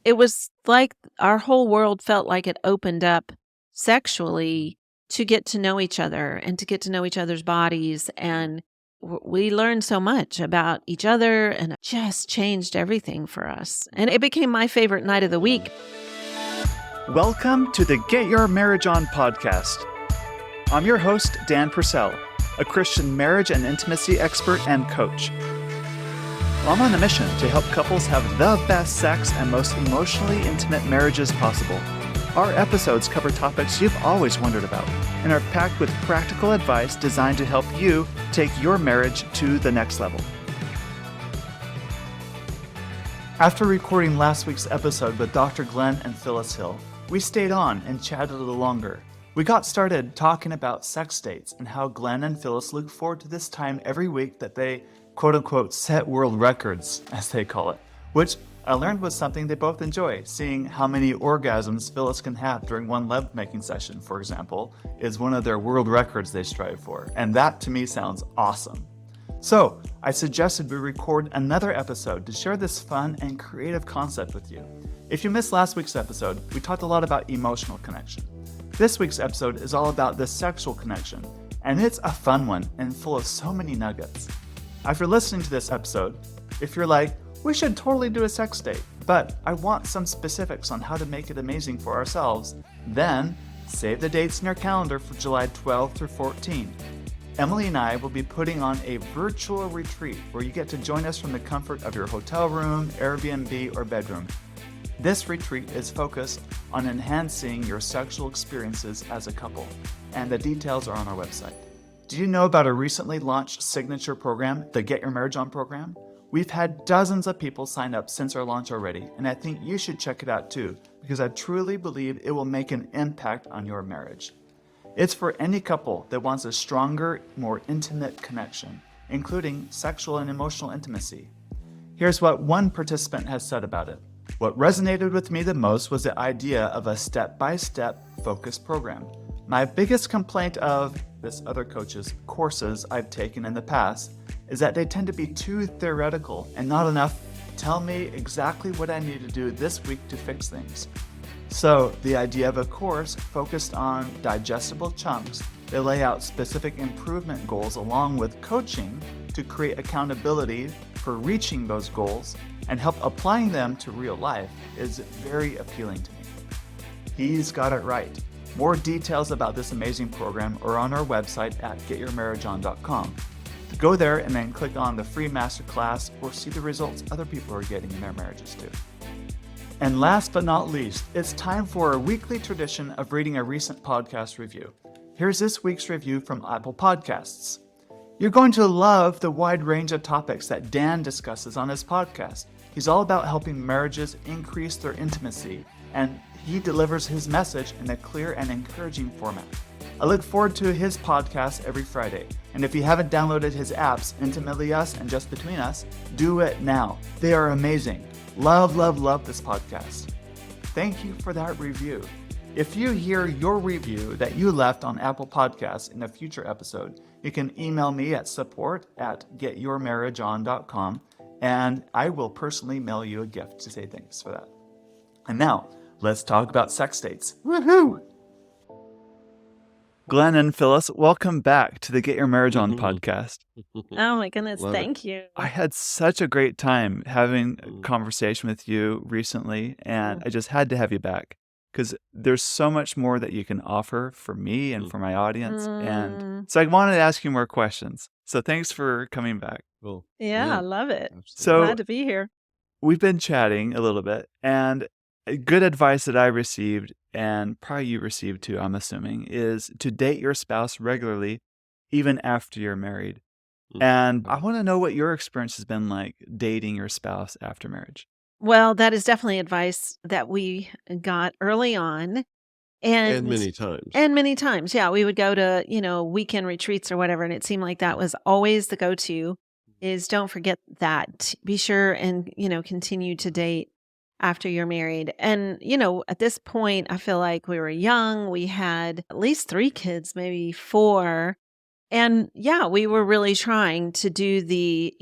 it was like our whole world felt like it opened up sexually to get to know each other and to get to know each other's bodies. And we learned so much about each other, and it just changed everything for us. And it became my favorite night of the week. Welcome to the Get Your Marriage On podcast. I'm your host, Dan Purcell, a Christian marriage and intimacy expert and coach. I'm on a mission to help couples have the best sex and most emotionally intimate marriages possible. Our episodes cover topics you've always wondered about and are packed with practical advice designed to help you take your marriage to the next level. After recording last week's episode with Dr. Glenn and Phyllis Hill, we stayed on and chatted a little longer. We got started talking about sex dates and how Glenn and Phyllis look forward to this time every week that they quote-unquote set world records, as they call it, which I learned was something they both enjoy. Seeing how many orgasms Phyllis can have during one lovemaking session, for example, is one of their world records they strive for, and that to me sounds awesome. So I suggested we record another episode to share this fun and creative concept with you. If you missed last week's episode, we talked a lot about emotional connection. This week's episode is all about the sexual connection, and it's a fun one and full of so many nuggets. After listening to this episode, if you're like, we should totally do a sex date, but I want some specifics on how to make it amazing for ourselves, then save the dates in your calendar for July 12 through 14. Emily and I will be putting on a virtual retreat where you get to join us from the comfort of your hotel room, Airbnb, or bedroom. This retreat is focused on enhancing your sexual experiences as a couple, and the details are on our website. Did you know about a recently launched signature program, the Get Your Marriage On program? We've had dozens of people sign up since our launch already, and I think you should check it out too, because I truly believe it will make an impact on your marriage. It's for any couple that wants a stronger, more intimate connection, including sexual and emotional intimacy. Here's what one participant has said about it. What resonated with me the most was the idea of a step-by-step focused program. My biggest complaint of this other coach's courses I've taken in the past is that they tend to be too theoretical and not enough tell me exactly what I need to do this week to fix things. So the idea of a course focused on digestible chunks that lay out specific improvement goals along with coaching to create accountability for reaching those goals and help applying them to real life is very appealing to me. He's got it right. More details about this amazing program are on our website at getyourmarriageon.com. Go there and then click on the free masterclass or see the results other people are getting in their marriages too. And last but not least, it's time for our weekly tradition of reading a recent podcast review. Here's this week's review from Apple Podcasts. You're going to love the wide range of topics that Dan discusses on his podcast. He's all about helping marriages increase their intimacy, and he delivers his message in a clear and encouraging format. I look forward to his podcast every Friday, and if you haven't downloaded his apps, Intimately Us and Just Between Us, do it now. They are amazing. Love, love, love this podcast. Thank you for that review. If you hear your review that you left on Apple Podcasts in a future episode, you can email me at support@getyourmarriageon.com, and I will personally mail you a gift to say thanks for that. And now, let's talk about sex dates. Woohoo! Glenn and Phyllis, welcome back to the Get Your Marriage On podcast. Oh my goodness, thank you. I had such a great time having a conversation with you recently, and I just had to have you back because there's so much more that you can offer for me and for my audience. And so I wanted to ask you more questions. So thanks for coming back. Cool. Yeah, I love it. Absolutely. So Glad to be here. we've been chatting a little bit, and good advice that I received, and probably you received too, I'm assuming, is to date your spouse regularly, even after you're married. And I want to know what your experience has been like dating your spouse after marriage. Well, that is definitely advice that we got early on. And many times. And many times, yeah. We would go to, weekend retreats or whatever, and it seemed like that was always the go-to is don't forget that. Be sure and, continue to date after you're married. And, at this point, I feel like we were young. We had at least 3 kids, maybe 4. And yeah, we were really trying to do the,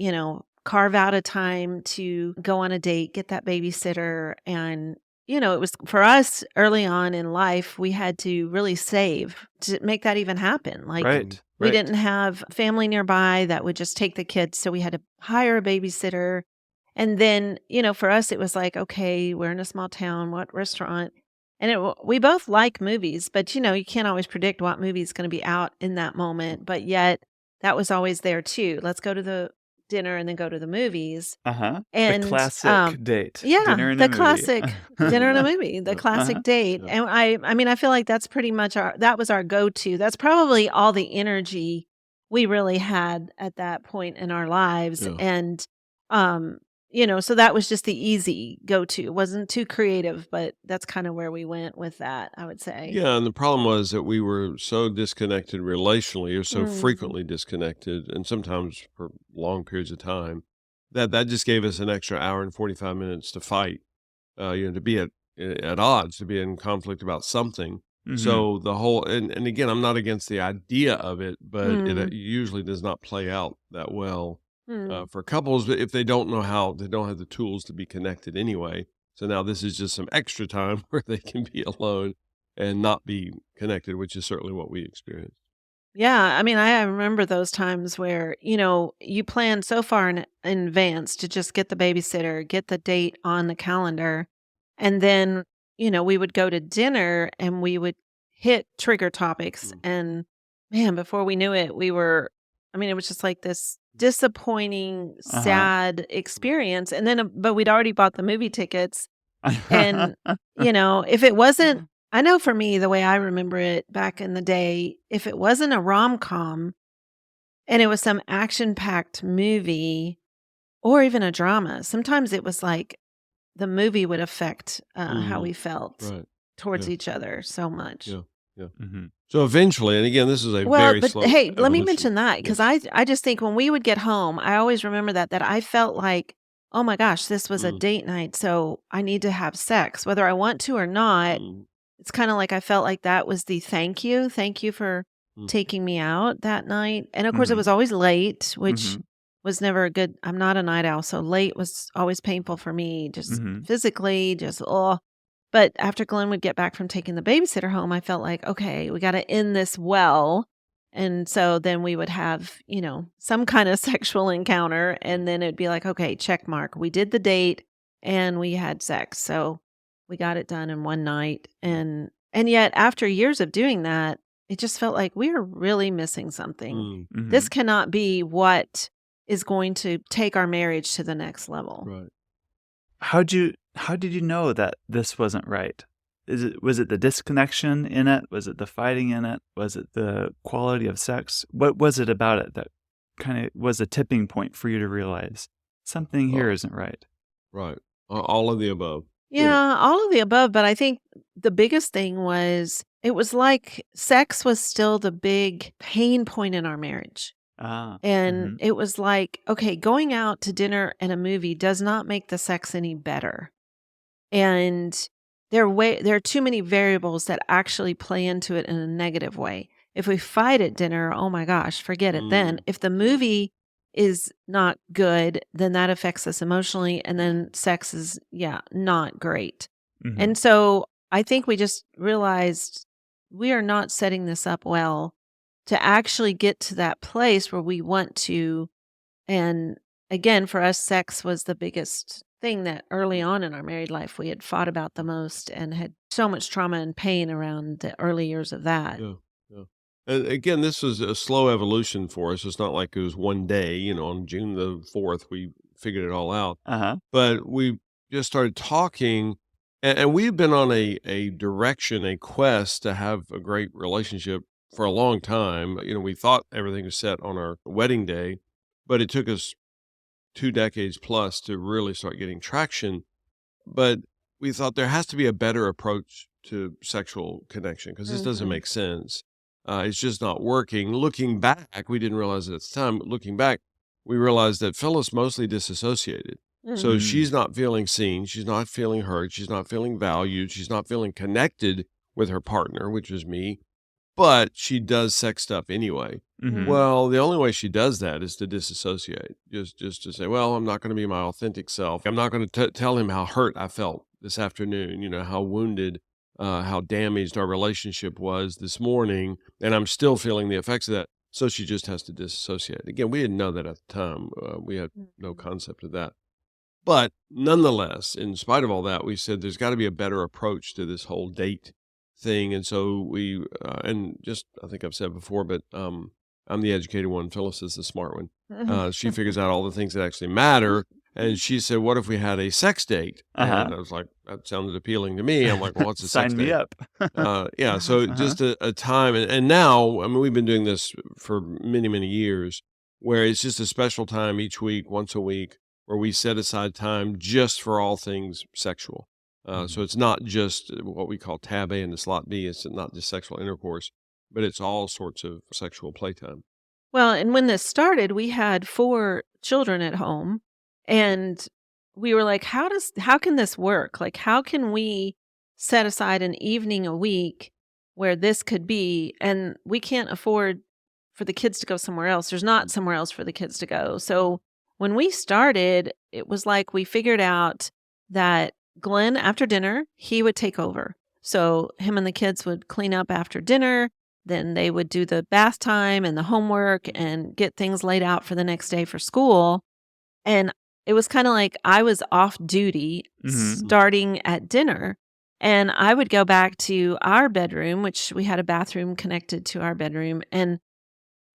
carve out a time to go on a date, get that babysitter. And, it was for us early on in life, we had to really save to make that even happen. Like, Right. we Right. didn't have family nearby that would just take the kids. So we had to hire a babysitter. And then, for us, it was like, okay, we're in a small town. What restaurant? And we both like movies, but you can't always predict what movie is going to be out in that moment. But yet, that was always there too. Let's go to the dinner and then go to the movies. The And classic date. yeah, Dinner and the a movie. classic dinner and a movie, the classic date. Yeah. And I mean, I feel like that's pretty much that was our go-to. That's probably all the energy we really had at that point in our lives. Yeah. And, so that was just the easy go-to. It wasn't too creative, but that's kind of where we went with that, I would say. Yeah, and the problem was that we were so disconnected relationally, or so Mhm. frequently disconnected, and sometimes for long periods of time, that just gave us an extra hour and 45 minutes to fight, to be at odds, to be in conflict about something. Mhm. So the whole, and again, I'm not against the idea of it, but it Mm. usually does not play out that well Mm. for couples if they don't know how, they don't have the tools to be connected anyway. So now this is just some extra time where they can be alone and not be connected, which is certainly what we experienced. Yeah, I mean, I remember those times where, you plan so far in advance to just get the babysitter, get the date on the calendar, and then, we would go to dinner and we would hit trigger topics. Mm. And man, before we knew it, it was just like this disappointing, sad experience. And then, but we'd already bought the movie tickets. And, if it wasn't, I know for me, the way I remember it back in the day, if it wasn't a rom-com and it was some action-packed movie or even a drama, sometimes it was like the movie would affect how we felt Right. towards Yeah. each other so much. Yeah. Yeah. Mhm. So eventually, and again, this is a Well, very but slow hey, let me evolution. mention that because I just think when we would get home, I always remember that I felt like, oh my gosh, this was a Mm. date night, so I need to have sex, whether I want to or not. Mm. It's kind of like I felt like that was the thank you for Mm. taking me out that night. And of course, it Mhm. was always late, which Mhm. was never a good. I'm not a night owl, so late was always painful for me, just Mhm. physically, just oh. But after Glenn would get back from taking the babysitter home, I felt like, okay, we got to end this well. And so then we would have, some kind of sexual encounter. And then it'd be like, okay, check mark. We did the date and we had sex. So we got it done in one night. And yet after years of doing that, it just felt like we were really missing something. Mm. Mhm. This cannot be what is going to take our marriage to the next level. Right. How did you know that this wasn't right? Was it the disconnection in it? Was it the fighting in it? Was it the quality of sex? What was it about it that kind of was a tipping point for you to realize something here Well, isn't right? right. All of the above. Yeah, all of the above, but I think the biggest thing was it was like sex was still the big pain point in our marriage. Ah. And Mhm. it was like, okay, going out to dinner and a movie does not make the sex any better. And there are too many variables that actually play into it in a negative way. If we fight at dinner, oh my gosh, forget it then. Mm. If the movie is not good, then that affects us emotionally and then sex is not great. Mhm. And so I think we just realized we are not setting this up well to actually get to that place where we want to. And again, for us, sex was the biggest thing that early on in our married life we had fought about the most and had so much trauma and pain around the early years of that. Yeah. Yeah. And again, this was a slow evolution for us. It's not like it was one day, on June the 4th, we figured it all out. Uh-huh. But we just started talking, and we've been on a direction, a quest to have a great relationship for a long time. We thought everything was set on our wedding day, but it took us 2 decades plus to really start getting traction. But we thought there has to be a better approach to sexual connection because this doesn't Mhm. make sense. It's just not working. Looking back, we didn't realize it at the time. But looking back, we realized that Phyllis mostly disassociated. So Mhm. she's not feeling seen. She's not feeling heard. She's not feeling valued. She's not feeling connected with her partner, which was me. but she does sex stuff anyway. Mm-hmm. Well, the only way she does that is to disassociate, just to say, well, I'm not going to be my authentic self. I'm not going to tell him how hurt I felt this afternoon, how wounded, how damaged our relationship was this morning, and I'm still feeling the effects of that. So she just has to disassociate. Again, we didn't know that at the time. We had no concept of that. But nonetheless, in spite of all that, we said there's got to be a better approach to this whole date thing. And so we, and just, I think I've said before, but I'm the educated one. Phyllis is the smart one. She figures out all the things that actually matter. And she said, what if we had a sex date? And I was like, that sounded appealing to me. I'm like, well, what's a sex Sign date? me up. Yeah. So just a time. And now, I mean, we've been doing this for many, many years, where it's just a special time each week, once a week, where we set aside time just for all things sexual. So it's not just what we call tab A and the slot B. It's not just sexual intercourse, but it's all sorts of sexual playtime. Well, and when this started, we had 4 children at home, and we were like, how can this work? Like, how can we set aside an evening a week where this could be, and we can't afford for the kids to go somewhere else. There's not somewhere else for the kids to go. So when we started, it was like we figured out that Glenn, after dinner, he would take over. So him and the kids would clean up after dinner. Then they would do the bath time and the homework and get things laid out for the next day for school. And it was kind of like I was off duty starting at dinner. And I would go back to our bedroom, which we had a bathroom connected to our bedroom. And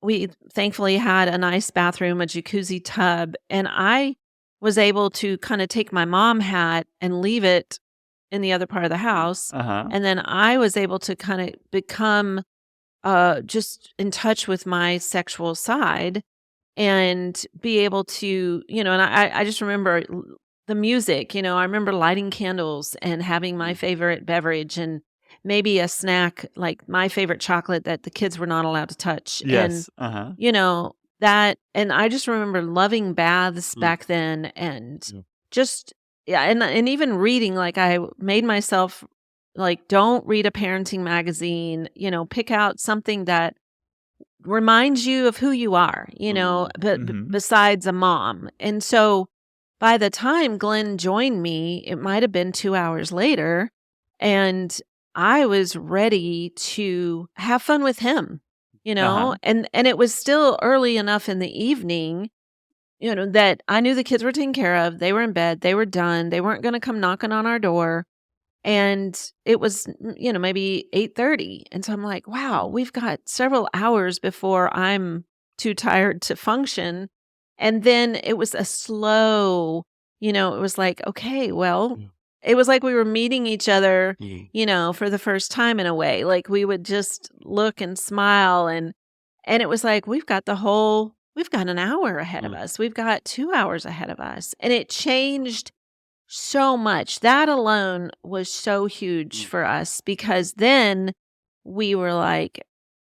we thankfully had a nice bathroom, a jacuzzi tub. And I was able to kind of take my mom hat and leave it in the other part of the house. And then I was able to kind of become just in touch with my sexual side and be able to, and I just remember the music, I remember lighting candles and having my favorite beverage and maybe a snack, like my favorite chocolate that the kids were not allowed to touch. Yes. And, that, and I just remember loving baths back then and just, and even reading, like I made myself like, don't read a parenting magazine, pick out something that reminds you of who you are, but besides a mom. And so by the time Glenn joined me, it might have been 2 hours later, and I was ready to have fun with him, and it was still early enough in the evening, that I knew the kids were taken care of. They were in bed. They were done. They weren't going to come knocking on our door. And it was, maybe 8:30. And so I'm like, wow, we've got several hours before I'm too tired to function. And then it was a slow, it was like, okay, well, it was like we were meeting each other, for the first time in a way. Like we would just look and smile. And it was like, we've got an hour ahead of us. We've got 2 hours ahead of us. And it changed so much. That alone was so huge for us, because then we were like,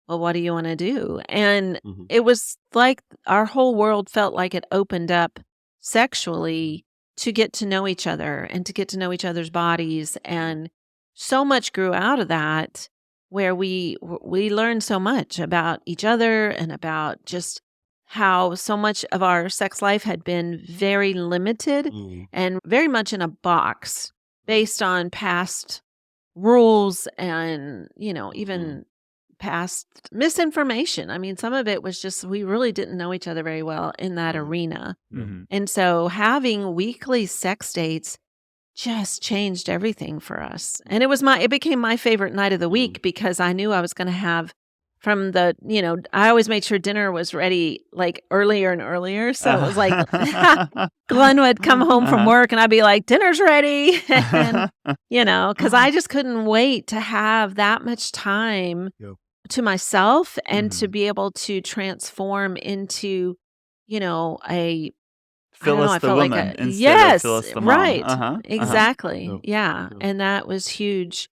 well, what do you want to do? And it was like our whole world felt like it opened up sexually to get to know each other and to get to know each other's bodies. And so much grew out of that, where we learned so much about each other and about just how so much of our sex life had been very limited and very much in a box based on past rules and, even past misinformation. I mean, some of it was just, we really didn't know each other very well in that arena. And so having weekly sex dates just changed everything for us. And it became my favorite night of the week, because I knew I was going to have from the, I always made sure dinner was ready like earlier and earlier. So it was like Glenn would come home from work and I'd be like, dinner's ready. And, because I just couldn't wait to have that much time to myself and to be able to transform into, a Phyllis the woman like instead of Phyllis the mom. Right. Exactly. Yeah. And that was huge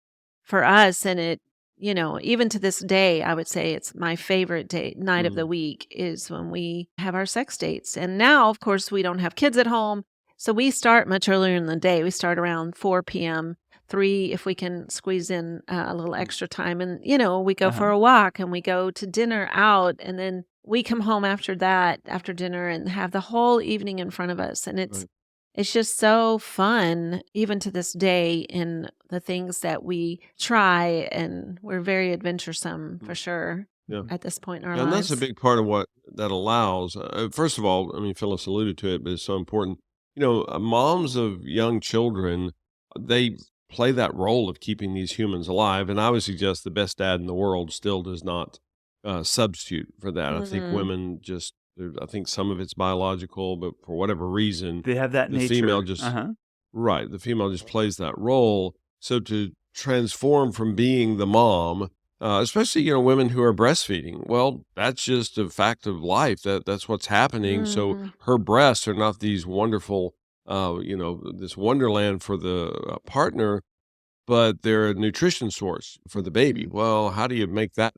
for us. And it, even to this day, I would say it's my favorite night of the week is when we have our sex dates. And now, of course, we don't have kids at home. So we start much earlier in the day. We start around 4 p.m. 3 if we can squeeze in a little extra time. And, we go for Uh-huh. a walk and we go to dinner out. And then we come home after that, after dinner, and have the whole evening in front of us. And Right. it's just so fun, even to this day, in the things that we try. And we're very adventuresome for sure Yeah. at this point in our Yeah, and that's a lives. big part of what that allows. First of all, I mean, Phyllis alluded to it, but it's so important. Moms of young children, they play that role of keeping these humans alive. And I would suggest the best dad in the world still does not substitute for that. I think Mhm. women I think some of it's biological, but for whatever reason, They have that the female nature. just, Uh-huh. right, the female just plays that role. So to transform from being the mom, especially women who are breastfeeding, well, that's just a fact of life. That's what's happening. So Mhm. her breasts are not these wonderful, this wonderland for the partner, but they're a nutrition source for the baby. Well, how do you make that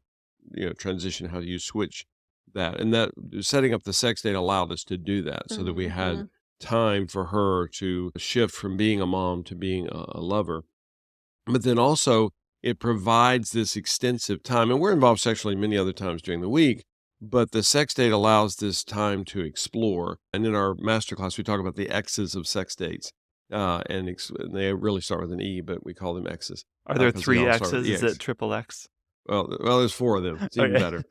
transition? How do you switch that? And that setting up the sex date allowed us to do that, so that we had Mhm. time for her to shift from being a mom to being a lover. But then also, it provides this extensive time, and we're involved sexually many other times during the week, but the sex date allows this time to explore. And in our masterclass, we talk about the X's of sex dates. And they really start with an E, but we call them X's Are there because they 3 all start with X's? Is it EX. triple X? Well, there's 4 of them. It's even Okay. better.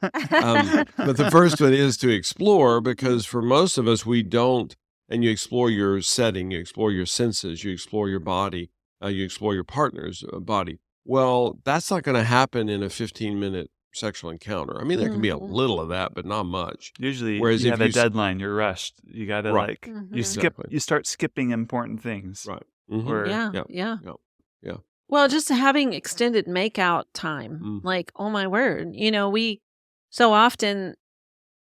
But the first one is to explore, because for most of us, we don't. And you explore your setting, you explore your senses, you explore your body, you explore your partner's body. Well, that's not going to happen in a 15-minute sexual encounter. I mean, there can be a Mhm. little of that, but not much. Usually Whereas you if have a you, deadline, you're rushed. You gotta right, Mhm. exactly, you start skipping important things. right, mm-hmm, Or Yeah, yeah, yeah. yeah, yeah, Well, just having extended makeout time, mm, like, oh my word, we so often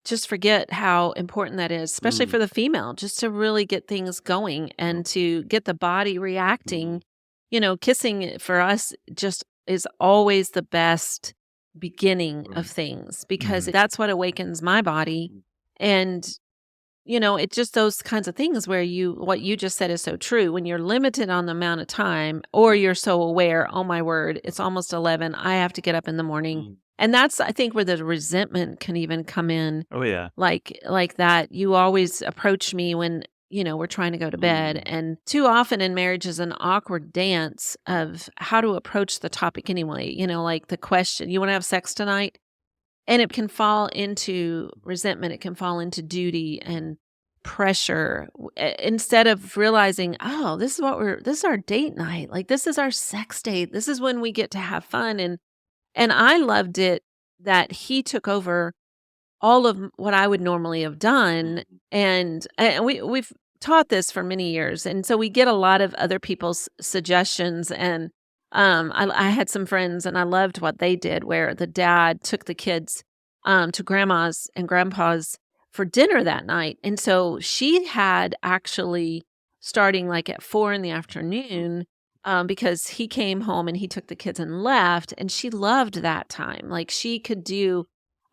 just forget how important that is, especially mm, for the female, just to really get things going yeah, and to get the body mm, reacting. Kissing for us just is always the best beginning of right, things because Mhm. that's what awakens my body. mm, And it's just those kinds of things where what you just said is so true. When you're limited on the amount of time or yeah, you're so aware, oh my word, it's almost 11. I have to get up in the morning. mm, And that's, I think, where the resentment can even come in Oh, yeah. like that. You always approach me when, we're trying to go to bed. mm, And too often in marriage is an awkward dance of how to approach the topic anyway. Like the question, you want to have sex tonight? And it can fall into resentment, it can fall into duty and pressure instead of realizing, "Oh, this is our date night. Like this is our sex date. This is when we get to have fun." And I loved it that he took over all of what I would normally have done, mm, and we've taught this for many years, and so we get a lot of other people's suggestions, and, I had some friends, and I loved what they did where the dad took the kids, to grandma's and grandpa's for dinner that night, and so she had actually starting, like, at 4 in the afternoon, because he came home and he took the kids and left, and she loved that time, like, she could do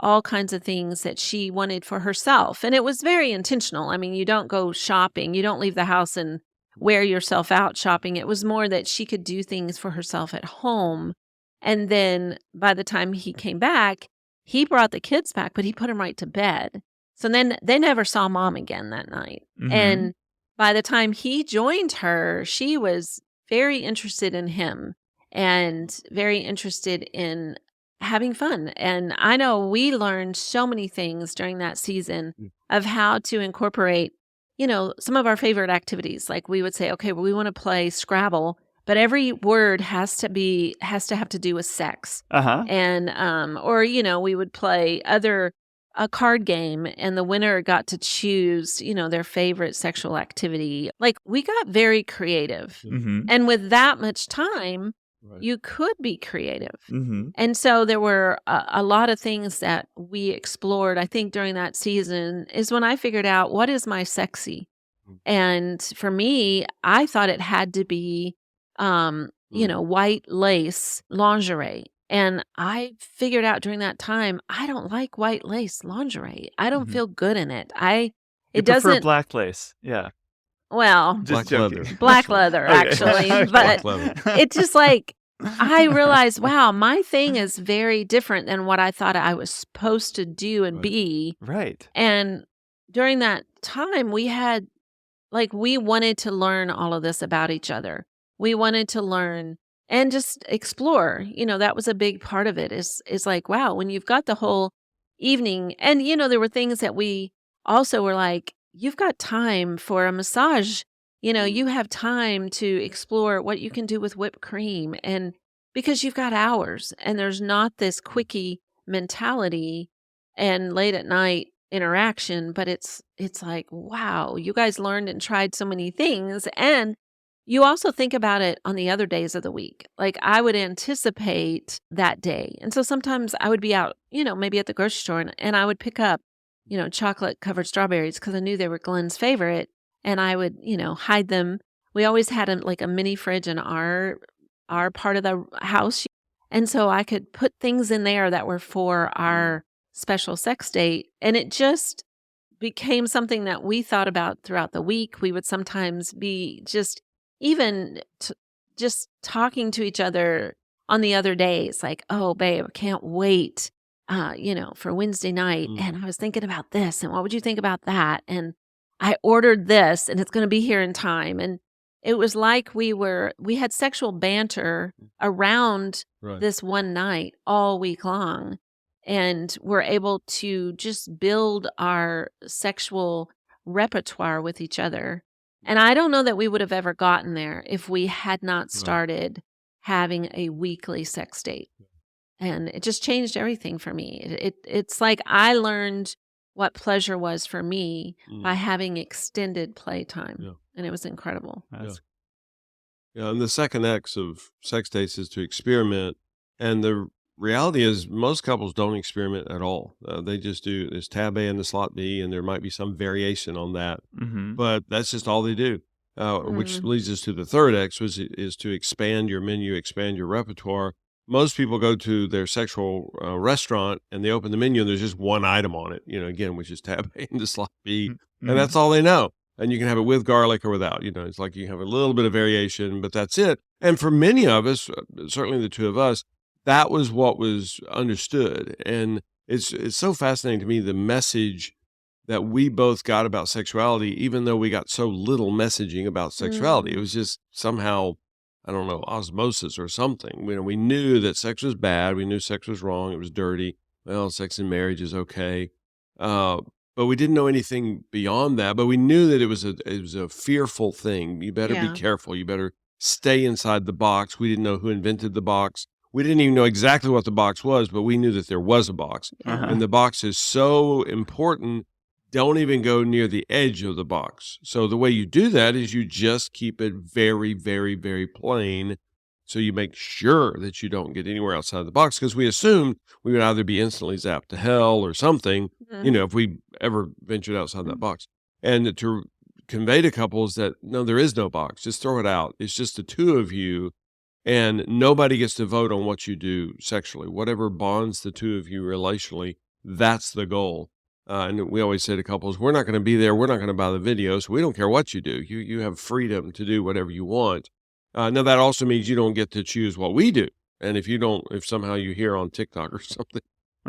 all kinds of things that she wanted for herself. And it was very intentional. I mean, you don't go shopping, you don't leave the house and wear yourself out shopping. It was more that she could do things for herself at home. And then by the time he came back, he brought the kids back, but he put them right to bed. So then they never saw mom again that night. Mhm. And by the time he joined her, she was very interested in him and very interested in having fun. And I know we learned so many things during that season mm, of how to incorporate, some of our favorite activities. Like we would say, okay, well, we want to play Scrabble, but every word has to have to do with sex. Uh-huh. And or we would play a card game and the winner got to choose, their favorite sexual activity. Like we got very creative. yeah, Mhm. And with that much time, right, you could be creative. Mhm. And so there were a lot of things that we explored, I think, during that season is when I figured out what is my sexy. mm, And for me, I thought it had to be, mm, white lace lingerie. And I figured out during that time, I don't like white lace lingerie. I don't Mhm. feel good in it. You It prefer doesn't, black lace. Yeah. well, Just Black leather. joking. black actually. leather, Okay. actually. Okay. But Black leather. it's just like, I realized, wow, my thing is very different than what I thought I was supposed to do and Right. be. Right. And during that time, we had, like, we wanted to learn all of this about each other. We wanted to learn and just explore. That was a big part of it is like, wow, when you've got the whole evening and, there were things that we also were like, you've got time for a massage. You have time to explore what you can do with whipped cream and because you've got hours and there's not this quickie mentality and late at night interaction, but it's like, wow, you guys learned and tried so many things. And you also think about it on the other days of the week. Like I would anticipate that day. And so sometimes I would be out, maybe at the grocery store and I would pick up, chocolate covered strawberries because I knew they were Glenn's favorite. And I would, hide them. We always had like a mini fridge in our part of the house. And so I could put things in there that were for our special sex date. And it just became something that we thought about throughout the week. We would sometimes be just even just talking to each other on the other days, like, oh, babe, I can't wait, for Wednesday night. And I was thinking about this. And what would you think about that? And I ordered this and it's going to be here in time. And it was like we had sexual banter around Right. this one night all week long. And we're able to just build our sexual repertoire with each other. And I don't know that we would have ever gotten there if we had not started having a weekly sex date. And it just changed everything for me. It's like I learned what pleasure was for me by having extended playtime. Yeah. And it was incredible. Yeah, and the second X of sex dates is to experiment. And the reality is most couples don't experiment at all. They just do this tab A and the slot B, and there might be some variation on that. Mm-hmm. But that's just all they do, which leads us to the third X, which is to expand your menu, expand your repertoire. Most people go to their sexual restaurant and they open the menu and there's just one item on it, again, which is tab A and the slot B. Mm-hmm. And that's all they know. And you can have it with garlic or without. It's like you have a little bit of variation, but that's it. And for many of us, certainly the two of us, that was what was understood. And it's so fascinating to me, the message that we both got about sexuality, even though we got so little messaging about sexuality. It was just somehow, I don't know, osmosis or something. We knew that sex was bad. We knew sex was wrong. It was dirty. Well, sex in marriage is okay. But we didn't know anything beyond that. But we knew that it was a fearful thing. You better be careful. You better stay inside the box. We didn't know who invented the box. We didn't even know exactly what the box was, but we knew that there was a box. And the box is so important. Don't even go near the edge of the box. So the way you do that is you just keep it very, very, very plain. So you make sure that you don't get anywhere outside the box, because we assumed we would either be instantly zapped to hell or something, if we ever ventured outside that box. And to convey to couples that, no, there is no box. Just throw it out. It's just the two of you, and nobody gets to vote on what you do sexually. Whatever bonds the two of you relationally, that's the goal. And we always say to couples, we're not going to be there. We're not going to buy the video. So we don't care what you do. You have freedom to do whatever you want. Now, that also means you don't get to choose what we do. And if somehow you hear on TikTok or something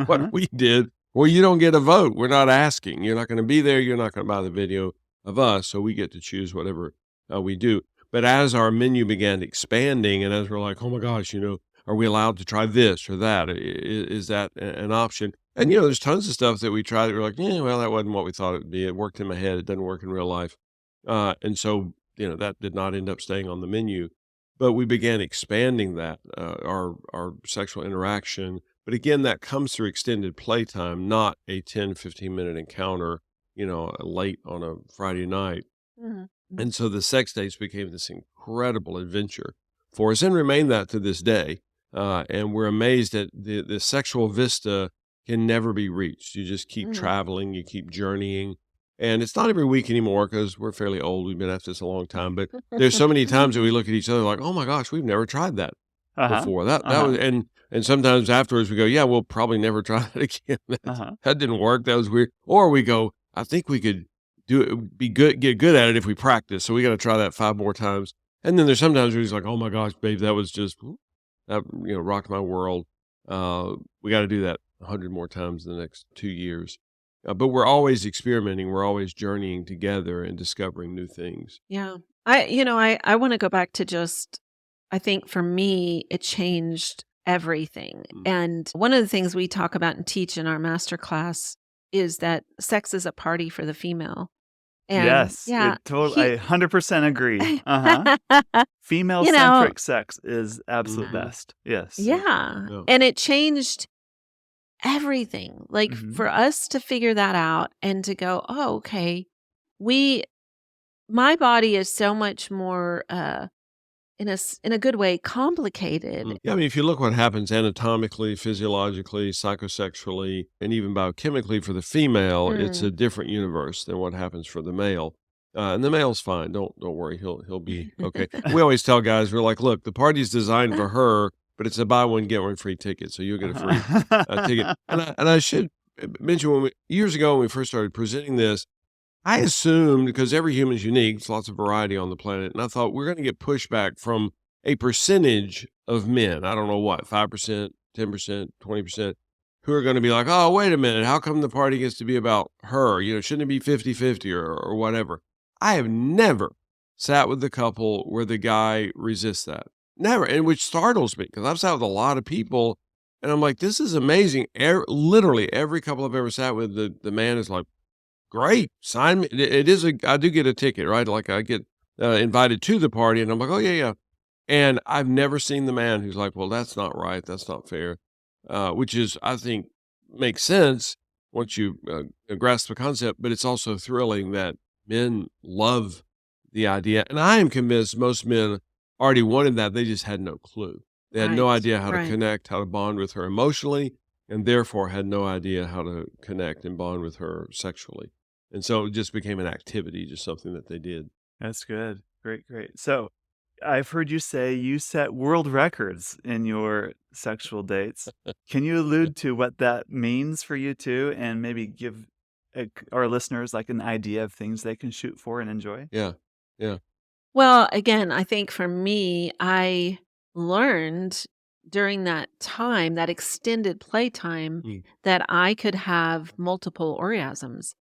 what we did, well, you don't get a vote. We're not asking. You're not going to be there. You're not going to buy the video of us. So we get to choose whatever we do. But as our menu began expanding, and as we're like, oh my gosh, are we allowed to try this or that? Is that an option? And, there's tons of stuff that we tried that we're like, yeah, well, that wasn't what we thought it would be. It worked in my head. It doesn't work in real life. And so, that did not end up staying on the menu. But we began expanding that, our sexual interaction. But again, that comes through extended playtime, not a 10, 15-minute encounter, late on a Friday night. And so the sex dates became this incredible adventure for us and remain that to this day. And we're amazed that the sexual vista can never be reached. You just keep traveling, you keep journeying. And it's not every week anymore because we're fairly old. We've been at this a long time. But there's so many times that we look at each other like, oh my gosh, we've never tried that before. That was, and sometimes afterwards we go, yeah, we'll probably never try that again. That didn't work. That was weird. Or we go, I think we could get good at it if we practice. So we got to try that 5 more times. And then there's sometimes where he's like, oh my gosh, babe, that was just, that, rocked my world. We got to do that 100 more times in the next 2 years. But we're always experimenting. We're always journeying together and discovering new things. Yeah. I want to go back to just, I think for me, it changed everything. And one of the things we talk about and teach in our master class is that sex is a party for the female. And Yes, yeah, I 100% agree. Female-centric sex is absolute best. Yes. yeah. Yeah. And it changed everything. Like for us to figure that out and to go, oh, okay, my body is so much more in a good way complicated. Yeah, I mean, if you look what happens anatomically, physiologically, psychosexually, and even biochemically for the female, it's a different universe than what happens for the male. And the male's fine. Don't worry. He'll be okay. We always tell guys, we're like, look, the party's designed for her, but it's a buy one get one free ticket, so you'll get a free ticket. And I should mention years ago when we first started presenting this, I assumed, because every human's unique, there's lots of variety on the planet, and I thought we're going to get pushback from a percentage of men. I don't know what, 5%, 10%, 20%, who are going to be like, oh, wait a minute, how come the party gets to be about her? Shouldn't it be 50-50 or whatever? I have never sat with a couple where the guy resists that. Never. And which startles me, because I've sat with a lot of people, and I'm like, this is amazing. Literally every couple I've ever sat with, the man is like, great, sign me. I do get a ticket, right? Like I get invited to the party, and I'm like, oh yeah. And I've never seen the man who's like, well, that's not right, that's not fair, which is, I think, makes sense once you grasp the concept. But it's also thrilling that men love the idea, and I am convinced most men already wanted that. They just had no clue. They had no idea how to connect, how to bond with her emotionally, and therefore had no idea how to connect and bond with her sexually. And so it just became an activity, just something that they did. That's good. Great. So I've heard you say you set world records in your sexual dates. Can you allude to what that means for you too, and maybe give our listeners like an idea of things they can shoot for and enjoy? Yeah. Well, again, I think for me, I learned during that time, that extended playtime, that I could have multiple orgasms.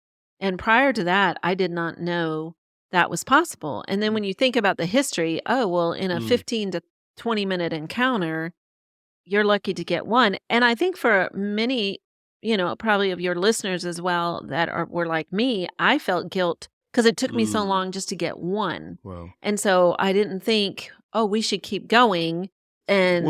And prior to that, I did not know that was possible. And then when you think about the history, in a 15 to 20 minute encounter, you're lucky to get one. And I think for many, probably of your listeners as well were like me, I felt guilt because it took me so long just to get one. Wow. And so I didn't think, we should keep going. And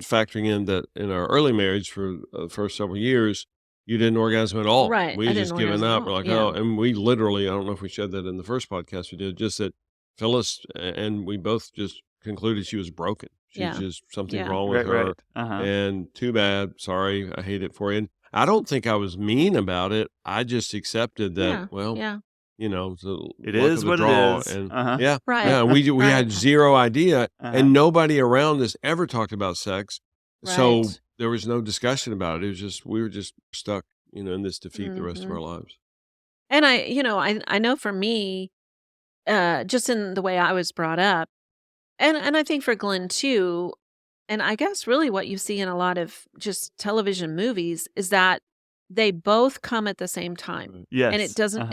factoring in that in our early marriage for the first several years, you didn't orgasm at all. Right. We had just given up. We're like, and we literally, I don't know if we said that in the first podcast we did, just that Phyllis and we both just concluded she was broken. She's just something wrong with her. And too bad. Sorry. I hate it for you. And I don't think I was mean about it. I just accepted that, it is what it is. And Right. Yeah, we had zero idea, and nobody around us ever talked about sex. Right. So there was no discussion about it. It was just, we were just stuck, in this defeat the rest of our lives. And I know for me, just in the way I was brought up, and I think for Glenn too, and I guess really what you see in a lot of just television movies is that they both come at the same time. Yes. And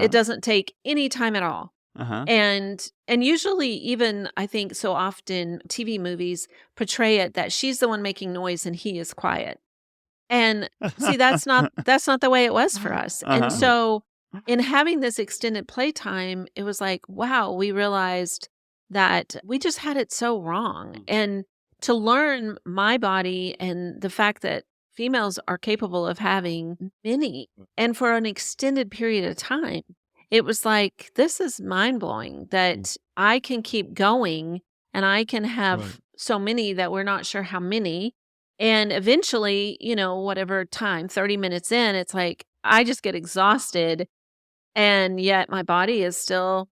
it doesn't take any time at all. And usually even I think so often TV movies portray it that she's the one making noise and he is quiet. And see, that's not the way it was for us. And so in having this extended playtime, it was like, wow, we realized that we just had it so wrong. And to learn my body and the fact that females are capable of having many and for an extended period of time, it was like, this is mind-blowing that I can keep going and I can have so many that we're not sure how many. And eventually, whatever time, 30 minutes in, it's like, I just get exhausted. And yet my body is still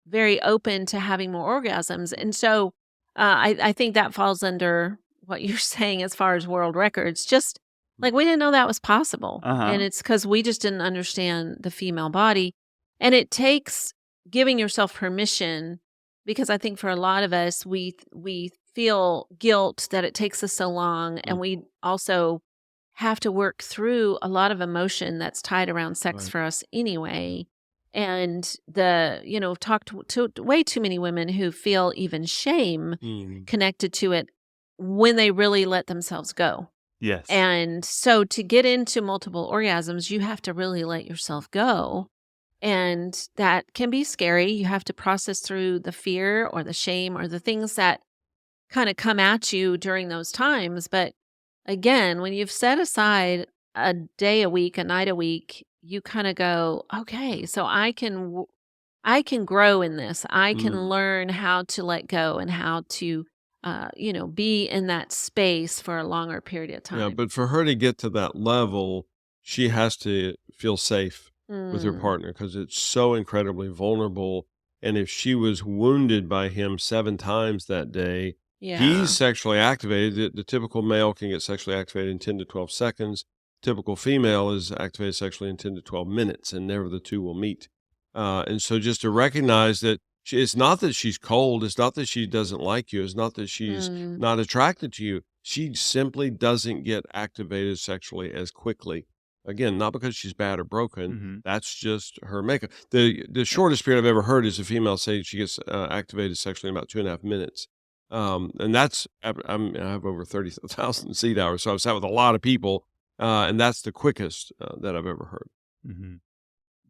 very open to having more orgasms. And so I think that falls under what you're saying as far as world records. Just like we didn't know that was possible. And it's because we just didn't understand the female body. And it takes giving yourself permission, because I think for a lot of us, we feel guilt that it takes us so long, Mm, and we also have to work through a lot of emotion that's tied around sex right. for us anyway. And talked to way too many women who feel even shame Mm, connected to it when they really let themselves go. Yes. And so to get into multiple orgasms, you have to really let yourself go. And that can be scary. You have to process through the fear or the shame or the things that kind of come at you during those times. But again, when you've set aside a day a week, a night a week, you kind of go, okay, so I can grow in this. I can mm. learn how to let go and how to be in that space for a longer period of Yeah, time. but for her to get to that level, she has to feel safe with her Mm, partner because it's so incredibly vulnerable. And if she was wounded by him 7 times that day, he's yeah. sexually activated. The typical male can get sexually activated in 10 to 12 seconds. Typical female is activated sexually in 10 to 12 minutes, and never the two will meet. And so just to recognize that it's not that she's cold, it's not that she doesn't like you, it's not that she's Mm, not attracted to you. She simply doesn't get activated sexually as quickly. Again, not because she's bad or broken. Hmm. That's just her makeup. The shortest period I've ever heard is a female say she gets activated sexually in about 2.5 minutes. And that's I have over 30,000 seat hours, so I've sat with a lot of people, and that's the quickest that I've ever heard. Hmm.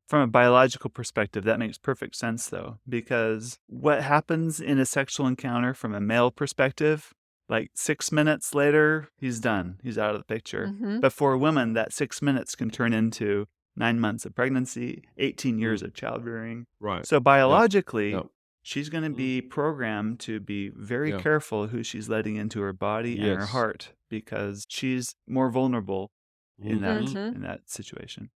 From a biological perspective, that makes perfect sense, though, because what happens in a sexual encounter from a male perspective, like 6 minutes later, he's done. He's out of the picture. mhm. But for a woman, that 6 minutes can turn into 9 months of pregnancy, 18 years Mm, of childbearing. right. So Yep. biologically, Yep. she's going to Mhm. be programmed to be very Yeah. careful who she's letting into her body and her Yes. heart because she's more vulnerable in that Mhm. Mhm. in that situation.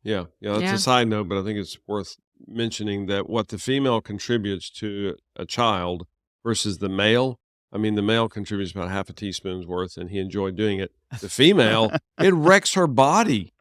Yeah, yeah, that's a Yeah. side note, but I think it's worth mentioning that what the female contributes to a child versus the male. I mean, the male contributes about half a teaspoon's worth, and he enjoyed doing it. The female, it wrecks her body.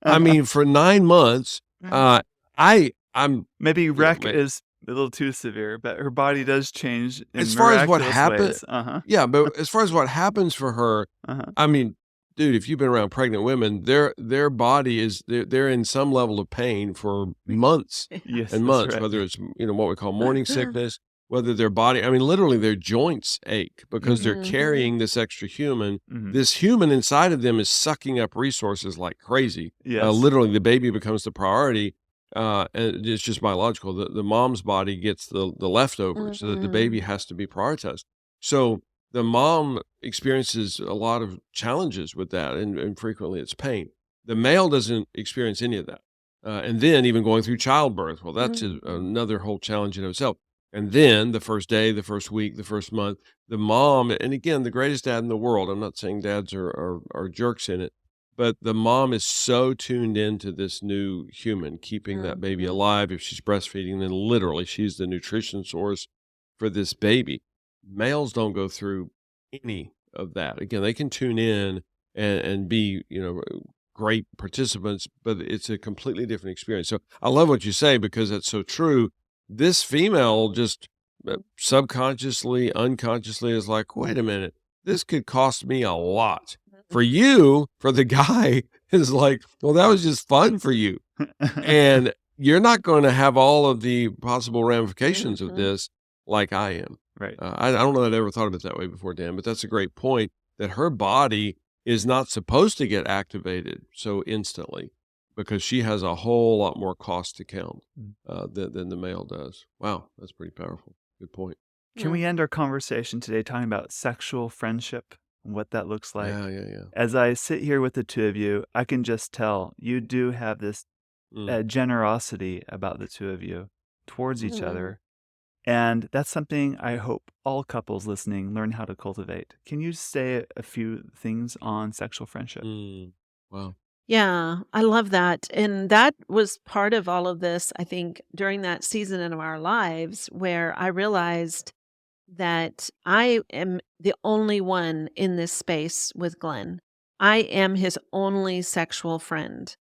I mean, for 9 months, uh, I'm, Maybe you know, wreck is a little too severe, but her body does change in as far as what miraculous happened, ways. Uh-huh. yeah, but as far as what happens for her, Uh-huh. I mean, dude, if you've been around pregnant women, their body is they're in some level of pain for months Yes, and that's months, right. whether it's, what we call morning sickness, whether their body, I mean, literally their joints ache because they're Mhm. Mhm. carrying this extra human. Mhm. This human inside of them is sucking up resources like crazy. Yes. Literally, the baby becomes the priority. And it's just biological. The mom's body gets the leftovers, so that the baby Mhm. has to be prioritized. So the mom experiences a lot of challenges with that, and frequently it's pain. The male doesn't experience any of that. And then even going through childbirth, well, that's Mhm. another whole challenge in itself. And then the first day, the first week, the first month, the mom, and again, the greatest dad in the world. I'm not saying dads are jerks in it, but the mom is so tuned into this new human, keeping that baby Mhm. alive. If she's breastfeeding, then literally she's the nutrition source for this baby. Males don't go through any of that. Again, they can tune in and be, great participants, but it's a completely different experience. So I love what you say because that's so true. This female just subconsciously, unconsciously is like, wait a minute, this could cost me a lot. For you, for the guy, is like, well, that was just fun for you. And you're not going to have all of the possible ramifications of Mhm. this like I am. Right. I don't know that I ever thought of it that way before, Dan, but that's a great point that her body is not supposed to get activated so instantly because she has a whole lot more cost to count Mm. than the male does. Wow, that's pretty powerful. Good point. Can Mm. we end our conversation today talking about sexual friendship and what that looks Yeah, like? yeah, yeah. As I sit here with the two of you, I can just tell you do have this Mm, generosity about the two of you towards each mhm, Mm. other. And that's something I hope all couples listening learn how to cultivate. Can you say a few things on sexual friendship? mm. Wow. Yeah, I love that. And that was part of all of this, I think, during that season in our lives where I realized that I am the only one in this space with Glenn. I am his only sexual friend.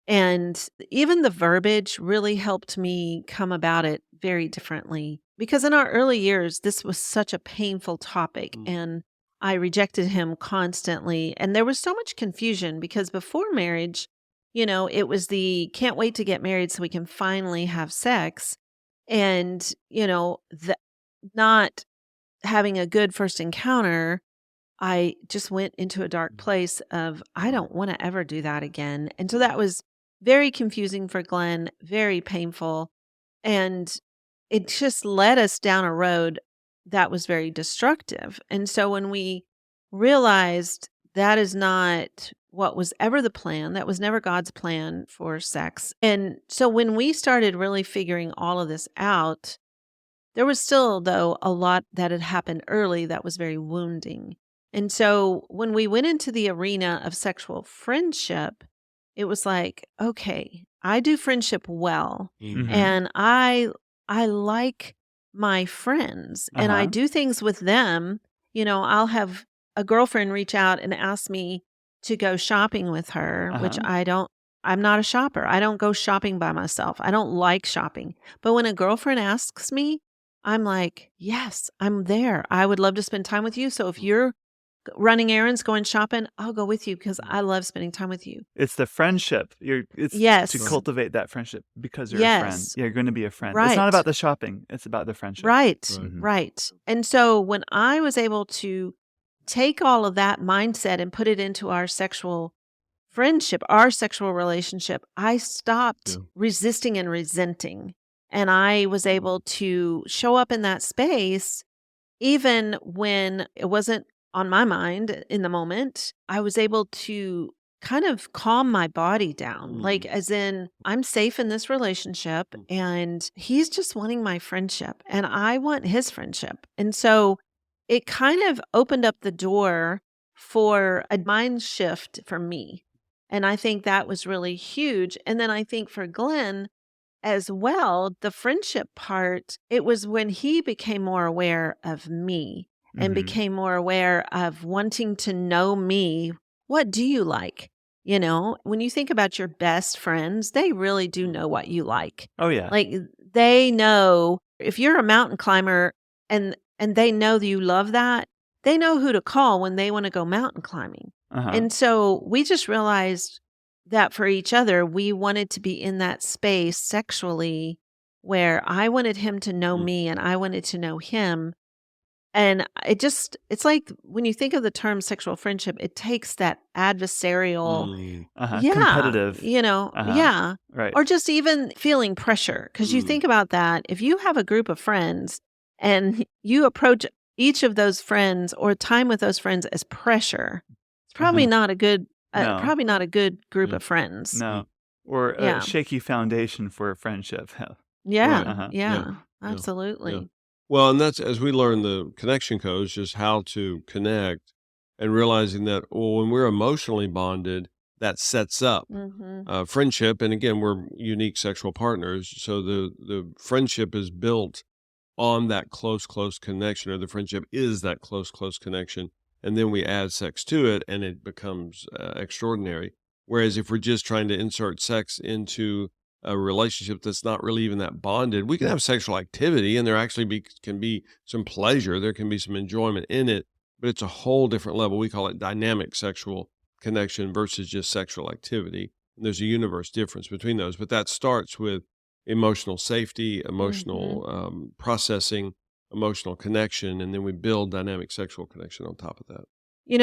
And even the verbiage really helped me come about it very differently because in our early years, this was such a painful topic Mm. and I rejected him constantly. And there was so much confusion because before marriage, it was the can't wait to get married so we can finally have sex. And, not having a good first encounter, I just went into a dark place of, I don't wanna ever do that again, and so that was very confusing for Glenn, very painful, and it just led us down a road that was very destructive, and so when we realized that is not what was ever the plan, that was never God's plan for sex, and so when we started really figuring all of this out, there was still, though, a lot that had happened early that was very wounding. And so when we went into the arena of sexual friendship, it was like, okay, I do friendship well Mm. Mm-hmm. and I like my friends and I Uh-huh. do things with them. I'll have a girlfriend reach out and ask me to go shopping with her, which Uh-huh. I'm not a shopper. I don't go shopping by myself. I don't like shopping. But when a girlfriend asks me, I'm like, "Yes, I'm there. I would love to spend time with you. So if you're running errands, going shopping, I'll go with you because I love spending time with you." It's the friendship. It's to Yes. Right. cultivate that friendship because you're a friend. Yes. You're going to be a friend. It's not Right. about the shopping. It's about the friendship. Right. Right. Mhm. Right. And so when I was able to take all of that mindset and put it into our sexual friendship, our sexual relationship, I stopped Yeah. resisting and resenting. And I was able to show up in that space even when it wasn't on my mind in the moment. I was able to kind of calm my body down, like, Mm. as in, I'm safe in this relationship Mm. and he's just wanting my friendship and I want his friendship. And so it kind of opened up the door for a mind shift for me. And I think that was really huge. And then I think for Glenn, as well, the friendship part, it was when he became more aware of me and Mhm. became more aware of wanting to know me. What do you like? When you think about your best friends, they really do know what you like. Oh yeah. Like they know if you're a mountain climber and they know that you love that, they know who to call when they want to go mountain climbing. Uh-huh. And so we just realized that for each other, we wanted to be in that space sexually where I wanted him to know Mm. me and I wanted to know him. And it's like when you think of the term sexual friendship, it takes that adversarial, Mm. Uh-huh. yeah, Competitive. Uh-huh. yeah. Right. Or just even feeling pressure. Because you Mm. think about that, if you have a group of friends and you approach each of those friends or time with those friends as pressure, it's Uh-huh. No. probably not a good group Yeah. of friends. No. Or a Yeah. shaky foundation for a friendship. Yeah. Right. Uh-huh. Yeah. Yeah. Yeah. Yeah. Absolutely. Well, and that's as we learn the connection codes, just how to connect and realizing that, well, when we're emotionally bonded, that sets up Mhm. friendship. And again, we're unique sexual partners. So the friendship is built on that close connection, or the friendship is that close connection. And then we add sex to it and it becomes extraordinary. Whereas if we're just trying to insert sex into a relationship that's not really even that bonded, we can have sexual activity and there actually can be some pleasure. There can be some enjoyment in it, but it's a whole different level. We call it dynamic sexual connection versus just sexual activity. And there's a universe difference between those, but that starts with emotional safety, Mhm. emotional processing, emotional connection, and then we build dynamic sexual connection on top of that.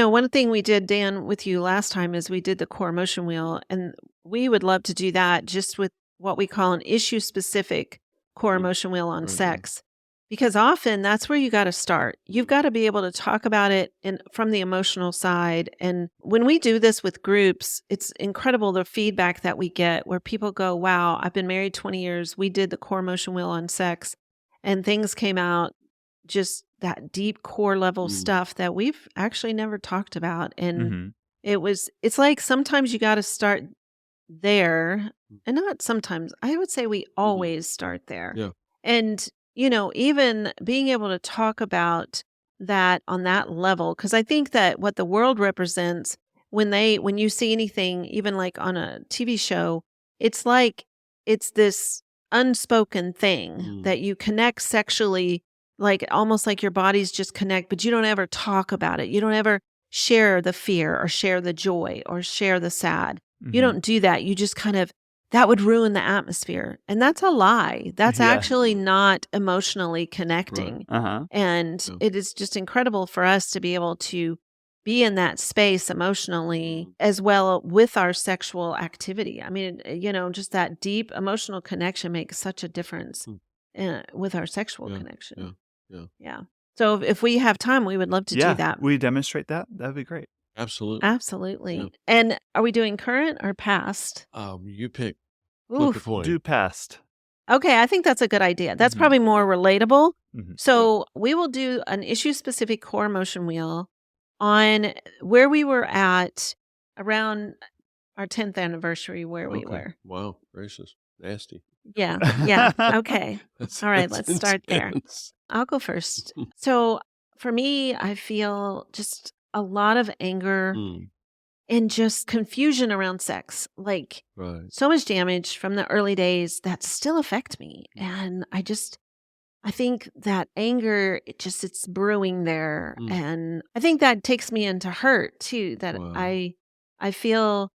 One thing we did, Dan, with you last time is we did the core emotion wheel, and we would love to do that just with what we call an issue specific core Mm. emotion wheel on Right. sex. Because often that's where you got to start. You've got to be able to talk about it from the emotional side. And when we do this with groups, it's incredible the feedback that we get where people go, "Wow, I've been married 20 years. We did the core emotion wheel on sex and things came out just that deep core level Mm. stuff that we've actually never talked about." And Mhm. it's like sometimes you got to start there and not sometimes. I would say we Mhm. always start there. Yeah. And, even being able to talk about that on that level, because I think that what the world represents when you see anything, even like on a TV show, it's like it's this unspoken thing Mm, that you connect sexually, like almost like your bodies just connect, but you don't ever talk about it. You don't ever share the fear or share the joy or share the sad. You Hmm. don't do that. You just kind of, that would ruin the atmosphere. And that's a lie. That's Yeah. actually not emotionally right. connecting. Uh-huh. And Yeah. it is just incredible for us to be able to be in that space emotionally Mm, as well with our sexual activity. I mean, just that deep emotional connection makes such a difference mm, with our sexual yeah. Yeah. connection. Yeah. Yeah. So if we have time, we would love to do Yeah. that. We demonstrate that. That'd be great. Absolutely. Yeah. Absolutely. And are we doing current or past? You pick. Flip a Oof. coin. Do past. Okay, I think that's a good idea. That's Hmm. probably more relatable. Hmm. So we will do an issue specific core emotion wheel on where we were at around our 10th anniversary, where we Okay. were. Wow. Gracious. Nasty. Yeah. Yeah. Okay. All right. That's Let's start there. intense. I'll go first. So for me, I feel just a lot of anger Mm, and just confusion around sex. Like right. so much damage from the early days that still affect me. And I think that anger, it's brewing there. Mm, And I think that takes me into hurt too, that wow. I feel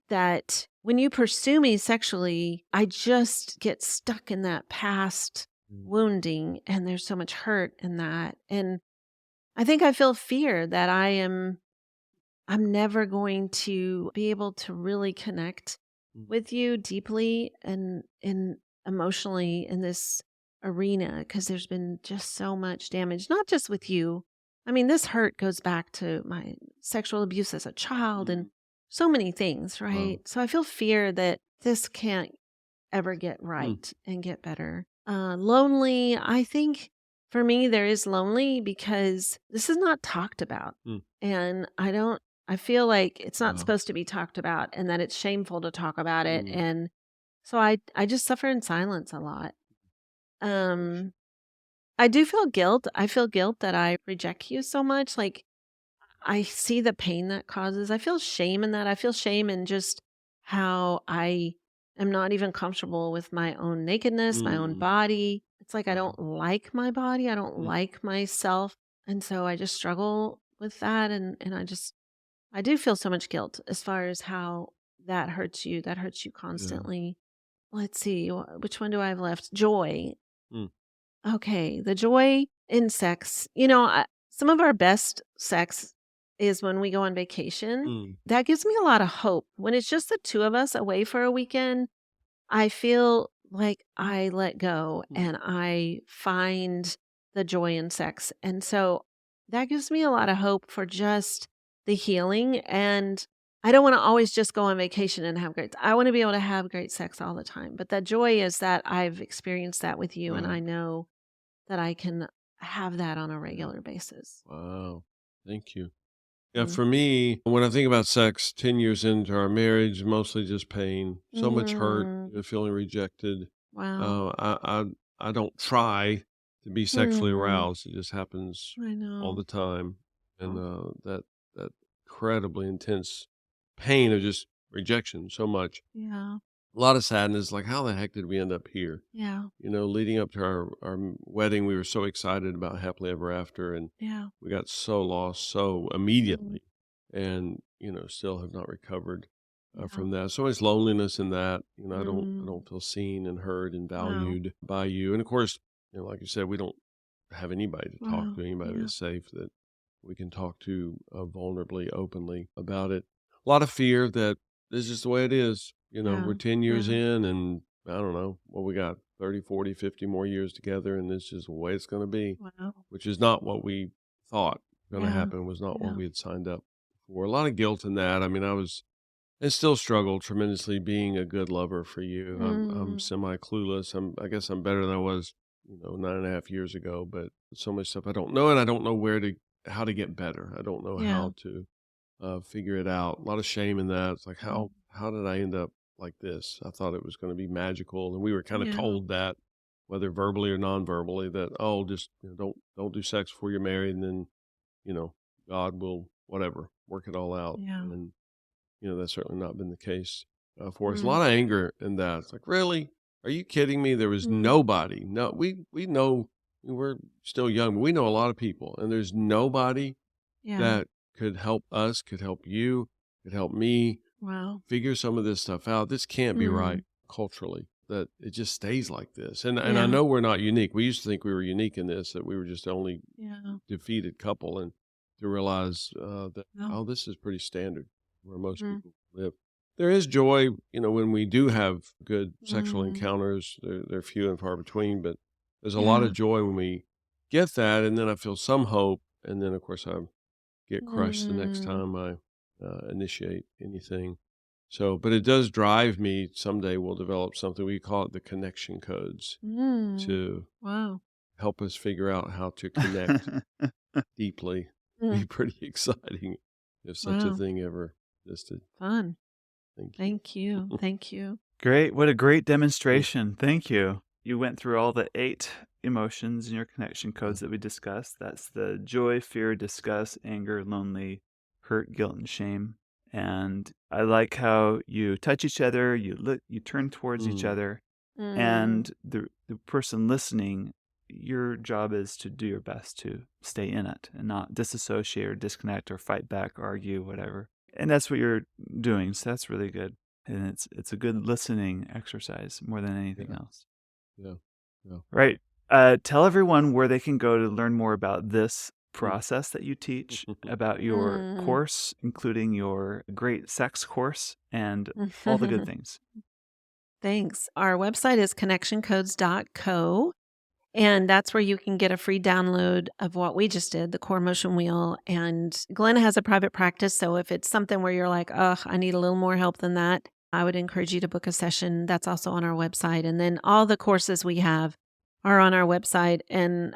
that when you pursue me sexually, I just get stuck in that past Mm, wounding and there's so much hurt in that. And I think I feel fear that I'm never going to be able to really connect mm, with you deeply and emotionally in this arena because there's been just so much damage, not just with you. I mean, this hurt goes back to my sexual abuse as a child and mm, so many things, wow. right? So I feel fear that this can't ever get Mm, right and get better. Lonely, I think for me, there is lonely because this is not talked about. mm, And I feel like it's not wow. supposed to be talked about and that it's shameful to talk about it. Mm, And so I just suffer in silence a lot. gosh. Um, I do feel guilt. I feel guilt that I reject you so much. Like I see the pain that causes. I feel shame in that. I feel shame in just how I am not even comfortable with my own nakedness, my own Mm, body. It's like I wow. don't like my body. I don't Mm, like myself. And so I just struggle with that and I do feel so much guilt as far as how that hurts you. That hurts you yeah. constantly. Let's see, which one do I have left? Joy. Mm, Okay, the joy in sex. Some of our best sex is when we go on vacation. mm, That gives me a lot of hope. When it's just the two of us away for a weekend, I feel like I let go mm, and I find the joy in sex. And so that gives me a lot of hope for just the healing. And I don't want to always just go on vacation and have I want to be able to have great sex all the time. But that joy is that I've experienced that with you and I right. know that I can have that on a Yeah. regular basis. Wow. Thank you. Yeah, Mm. for me, when I think about sex, 10 years into our marriage, mostly just pain, so much hurt, Mm. feeling rejected. Wow. I don't try to be sexually Mm. aroused. It just happens I all know. the time. And Oh, that incredibly intense pain of just rejection so much. yeah. A lot of sadness, like how the heck did we end up here? Yeah. Leading up to our wedding, we were so excited about happily ever after, and Yeah. we got so lost so Mm. immediately, and still have not recovered Yeah. from that. So much loneliness in that. I Mm. don't feel seen and heard and Wow. valued by you. And of course, like you said, we don't have anybody to talk Wow. to, anybody Yeah. that's safe that we can talk to vulnerably, openly about it. A lot of fear that this is the way it is. We're Yeah. 10 years Yeah. in, and I don't know what we got, 30, 40, 50 more years together, and this is the way it's going to be, Wow. which is not what we thought going to Yeah. happen, was not what Yeah. we had signed up for. A lot of guilt in that. I mean, and still struggle tremendously being a good lover for you. I'm Mm. semi clueless. I guess I'm better than I was, 9.5 years ago, but so much stuff I don't know, and I don't know how to get better. I don't know Yeah. how to figure it out. A lot of shame in that. It's like, Mm. how did I end up like this? I thought it was going to be magical, and we were kind of Yeah. told that, whether verbally or non-verbally, that, oh, just don't do sex before you're married, and then you know God will whatever work it all out. Yeah. And that's certainly not been the case for us. A Mm, lot of anger in that. It's like, really? Are you kidding me? There was mm, nobody. No, we know we're still young, but we know a lot of people, and there's nobody yeah. that could help us, could help you, could help me Wow. figure some of this stuff out. This can't be Mm, right culturally, that it just stays like this. And I yeah. know we're not unique. We used to think we were unique in this, that we were just the only Yeah. defeated couple, and to realize that, No. oh, this is pretty standard where most Mm, people live. There is joy, when we do have good sexual mm, encounters. They're few and far between, but there's a lot yeah. of joy when we get that, and then I feel some hope, and then of course I get crushed the next Mm, time I initiate anything. So, but it does drive me. Someday we'll develop something, we call it the connection codes, mm. to Wow. help us figure out how to connect deeply. Be Mm, pretty exciting if such a wow. thing ever existed. Fun. Thank you. Thank you. Thank you. Great. What a great Mm, demonstration. Thank you. You went through all the 8 emotions in your connection yeah. codes that we discussed. That's the joy, fear, disgust, anger, lonely, hurt, guilt, and shame. And I like how you touch each other, you look, you turn towards each Mm, other, Mm, and the person listening, your job is to do your best to stay in it and not disassociate or disconnect or fight back, argue, whatever. And that's what you're doing. So that's really good. And it's a good listening exercise more than anything yeah. else. Yeah. Yeah. Right. Tell everyone where they can go to learn more about this Mm. process that you teach, about your mm. course, including your great sex course and all the good things. Thanks. Our website is connectioncodes.co. And that's where you can get a free download of what we just did, the core motion wheel. And Glenn has a private practice. So if it's something where you're like, oh, I need a little more help than that, I would encourage you to book a session. That's also on our website. And then all the courses we have are on our website. And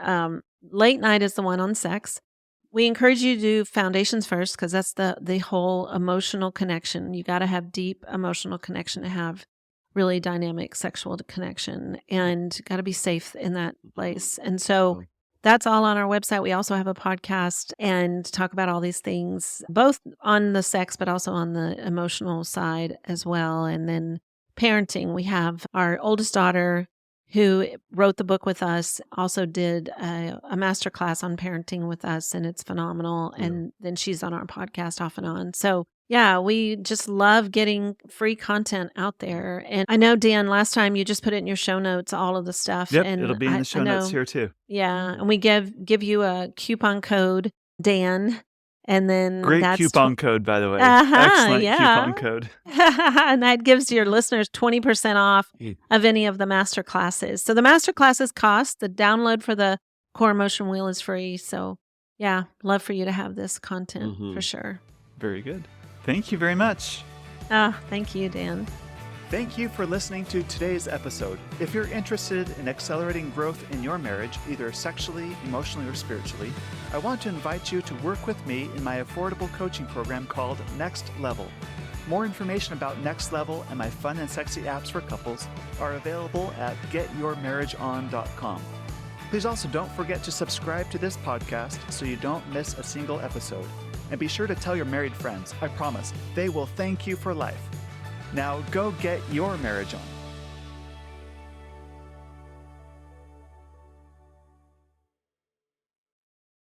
late night is the one on sex. We encourage you to do foundations first because that's the whole emotional connection. You got to have deep emotional connection to have really dynamic sexual connection, and got to be safe in that place. And so Yeah. that's all on our website. We also have a podcast and talk about all these things, both on the sex, but also on the emotional side as well. And then parenting, we have our oldest daughter who wrote the book with us, also did a master class on parenting with us, and it's phenomenal. Yeah. And then she's on our podcast off and on. So yeah, we just love getting free content out there. And I know, Dan, last time you just put it in your show notes, all of the stuff. Yep, it'll And be in the I show notes know, here too. yeah. And we give you a coupon code, Dan. And then Great that's coupon code, by the way. uh-huh, Excellent yeah. coupon code. And that gives your listeners 20% off Mm. of any of the master classes. So the master classes cost, the download for the core motion wheel is free. So yeah, love for you to have this content for Mhm. sure. Very good. Thank you very much. Ah, thank you, Dan. Thank you for listening to today's episode. If you're interested in accelerating growth in your marriage, either sexually, emotionally, or spiritually, I want to invite you to work with me in my affordable coaching program called Next Level. More information about Next Level and my fun and sexy apps for couples are available at getyourmarriageon.com. Please also don't forget to subscribe to this podcast so you don't miss a single episode. And be sure to tell your married friends. I promise, they will thank you for life. Now go get your marriage on.